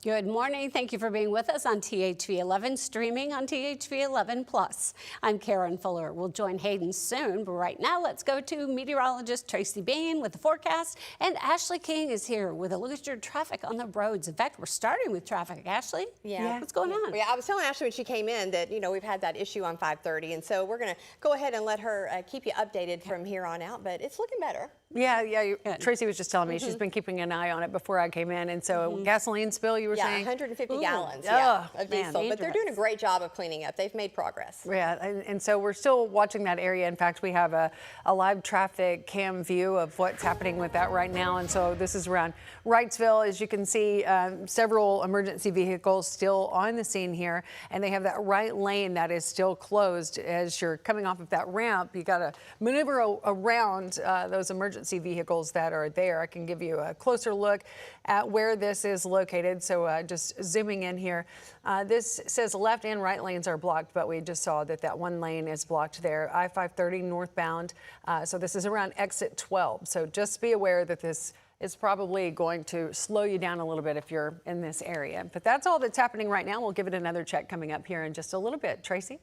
Good morning. Thank you for being with us on THV 11, streaming on THV 11 Plus. I'm Karen Fuller. We'll join Hayden soon, but right now let's go to meteorologist Tracy Bean with the forecast, and Ashley King is here with a look at your traffic on the roads. In fact, we're starting with traffic. Ashley? Yeah. What's going on? Yeah, I was telling Ashley when she came in that, we've had that issue on 530, and so we're going to go ahead and let her keep you updated from here on out, but it's looking better. Yeah. Tracy was just telling me she's been keeping an eye on it before I came in, and so gasoline spill, you were saying? 150 gallons of diesel, but they're doing a great job of cleaning up. They've made progress. Yeah, and so we're still watching that area. In fact, we have a live traffic cam view of what's happening with that right now, and so this is around Wrightsville. As you can see, several emergency vehicles still on the scene here, and they have that right lane that is still closed. As you're coming off of that ramp, you got to maneuver around those emergency vehicles that are there. I can give you a closer look at where this is located. So just zooming in here, this says left and right lanes are blocked, but we just saw that one lane is blocked there. I-530 northbound. So this is around exit 12. So just be aware that this is probably going to slow you down a little bit if you're in this area. But that's all that's happening right now. We'll give it another check coming up here in just a little bit. Tracy?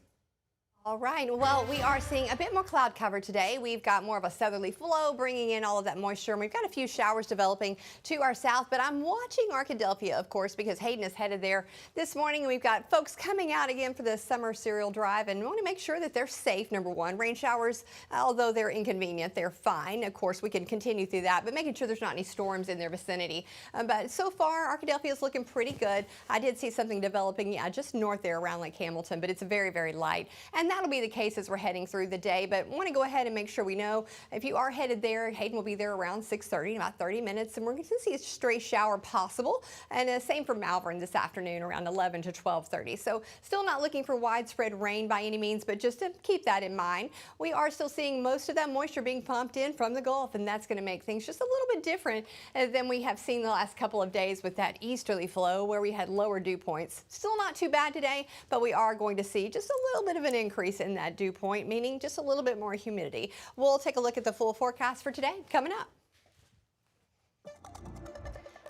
All right. Well, we are seeing a bit more cloud cover today. We've got more of a southerly flow bringing in all of that moisture, and we've got a few showers developing to our south. But I'm watching Arkadelphia, of course, because Hayden is headed there this morning, and we've got folks coming out again for the summer cereal drive, and we want to make sure that they're safe. Number one, rain showers, although they're inconvenient, they're fine. Of course, we can continue through that, but making sure there's not any storms in their vicinity. But so far, Arkadelphia is looking pretty good. I did see something developing, just north there around Lake Hamilton, but it's very, very light. And that'll be the case as we're heading through the day, but want to go ahead and make sure we know if you are headed there, Hayden will be there around 6:30 in about 30 minutes, and we're going to see a stray shower possible, and same for Malvern this afternoon around 11 to 12:30. So still not looking for widespread rain by any means, but just to keep that in mind. We are still seeing most of that moisture being pumped in from the Gulf, and that's going to make things just a little bit different than we have seen the last couple of days with that easterly flow where we had lower dew points. Still not too bad today, but we are going to see just a little bit of an increase in that dew point, meaning just a little bit more humidity. We'll take a look at the full forecast for today coming up.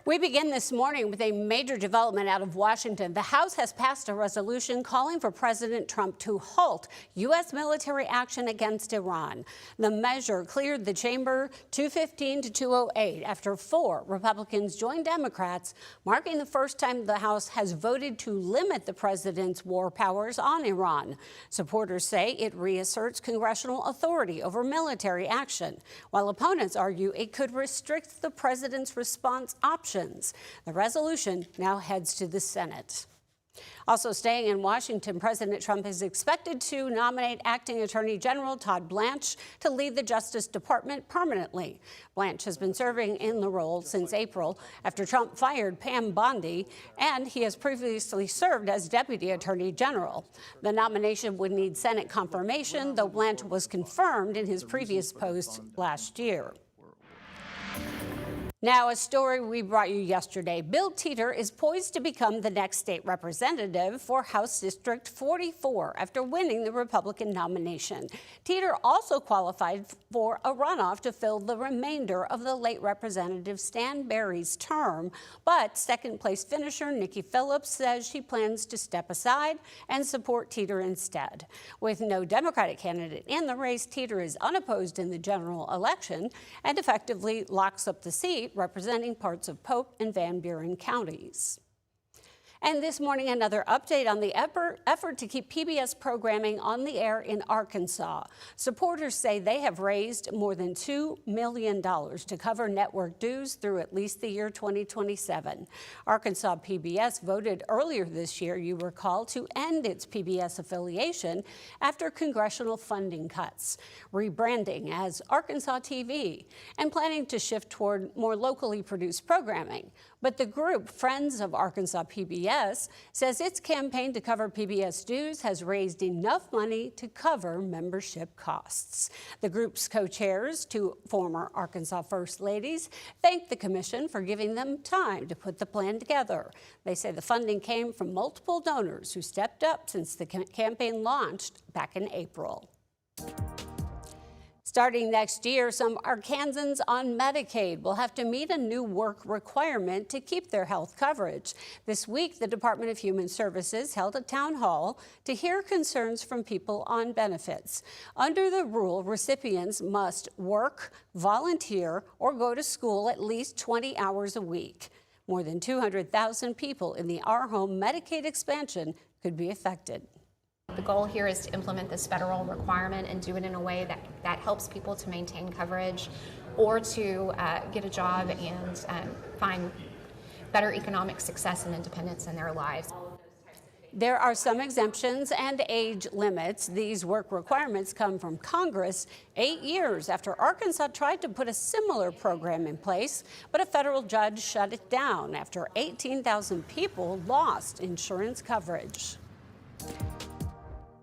We begin this morning with a major development out of Washington. The House has passed a resolution calling for President Trump to halt U.S. military action against Iran. The measure cleared the chamber 215 to 208 after 4 Republicans joined Democrats, marking the first time the House has voted to limit the president's war powers on Iran. Supporters say it reasserts congressional authority over military action, while opponents argue it could restrict the president's response options. The resolution now heads to the Senate. Also staying in Washington, President Trump is expected to nominate Acting Attorney General Todd Blanche to lead the Justice Department permanently. Blanche has been serving in the role since April after Trump fired Pam Bondi, and he has previously served as Deputy Attorney General. The nomination would need Senate confirmation, though Blanche was confirmed in his previous post last year. Now, a story we brought you yesterday. Bill Teeter is poised to become the next state representative for House District 44 after winning the Republican nomination. Teeter also qualified for a runoff to fill the remainder of the late Representative Stan Berry's term, but second-place finisher Nikki Phillips says she plans to step aside and support Teeter instead. With no Democratic candidate in the race, Teeter is unopposed in the general election and effectively locks up the seat representing parts of Pope and Van Buren counties. And this morning, another update on the effort to keep PBS programming on the air in Arkansas. Supporters say they have raised more than $2 million to cover network dues through at least the year 2027. Arkansas PBS voted earlier this year, you recall, to end its PBS affiliation after congressional funding cuts, rebranding as Arkansas TV, and planning to shift toward more locally produced programming. But the group Friends of Arkansas PBS says its campaign to cover PBS dues has raised enough money to cover membership costs. The group's co-chairs, 2 former Arkansas First Ladies, thanked the commission for giving them time to put the plan together. They say the funding came from multiple donors who stepped up since the campaign launched back in April. Starting next year, some Arkansans on Medicaid will have to meet a new work requirement to keep their health coverage. This week, the Department of Human Services held a town hall to hear concerns from people on benefits. Under the rule, recipients must work, volunteer, or go to school at least 20 hours a week. More than 200,000 people in the Our Home Medicaid expansion could be affected. The goal here is to implement this federal requirement and do it in a way that helps people to maintain coverage or to get a job and find better economic success and independence in their lives. There are some exemptions and age limits. These work requirements come from Congress 8 years after Arkansas tried to put a similar program in place, but a federal judge shut it down after 18,000 people lost insurance coverage.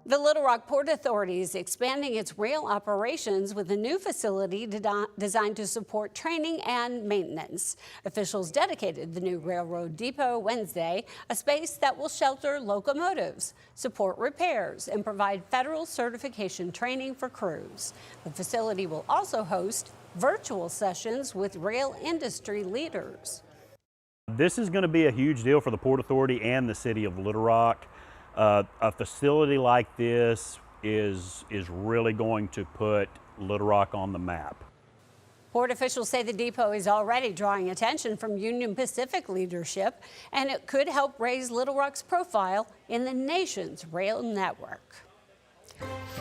The Little Rock Port Authority is expanding its rail operations with a new facility designed to support training and maintenance. Officials dedicated the new railroad depot Wednesday, a space that will shelter locomotives, support repairs, and provide federal certification training for crews. The facility will also host virtual sessions with rail industry leaders. This is going to be a huge deal for the Port Authority and the city of Little Rock. A facility like this is really going to put Little Rock on the map. Port officials say the depot is already drawing attention from Union Pacific leadership, and it could help raise Little Rock's profile in the nation's rail network.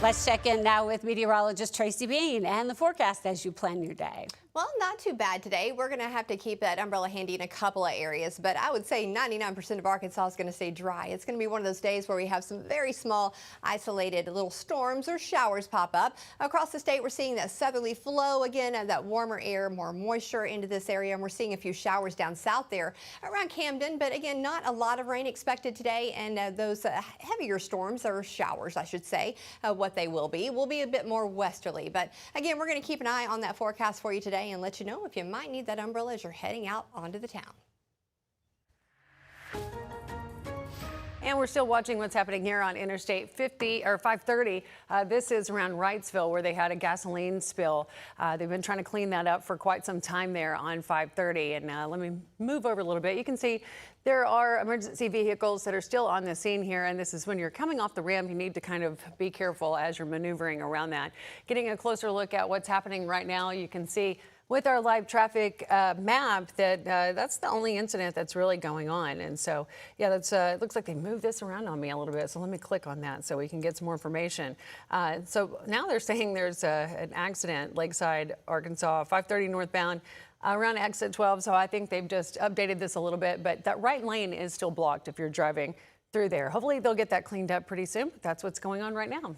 Let's check in now with meteorologist Tracy Bean and the forecast as you plan your day. Well, not too bad today. We're going to have to keep that umbrella handy in a couple of areas, but I would say 99% of Arkansas is going to stay dry. It's going to be one of those days where we have some very small, isolated little storms or showers pop up. Across the state, we're seeing that southerly flow again, and that warmer air, more moisture into this area, and we're seeing a few showers down south there around Camden, but again, not a lot of rain expected today, and those heavier storms, or showers, I should say, what they will be a bit more westerly. But again, we're going to keep an eye on that forecast for you today and let you know if you might need that umbrella as you're heading out onto the town. And we're still watching what's happening here on Interstate 50 or 530. This is around Wrightsville where they had a gasoline spill. They've been trying to clean that up for quite some time there on 530. And let me move over a little bit. You can see there are emergency vehicles that are still on the scene here. And this is when you're coming off the ramp, you need to kind of be careful as you're maneuvering around that. Getting a closer look at what's happening right now, you can see with our live traffic map that that's the only incident that's really going on. And so, yeah, that's it looks like they moved this around on me a little bit. So let me click on that so we can get some more information. So now they're saying there's an accident, Lakeside, Arkansas, 530 northbound, around exit 12. So I think they've just updated this a little bit, but that right lane is still blocked if you're driving through there. Hopefully they'll get that cleaned up pretty soon. But that's what's going on right now.